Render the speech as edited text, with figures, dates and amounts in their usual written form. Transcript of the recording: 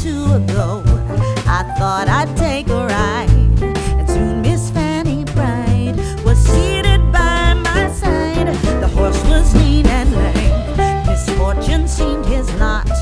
two ago, I thought I'd take a ride, and soon Miss Fanny Bright was seated by my side. The horse was lean and lame, misfortune seemed his lot.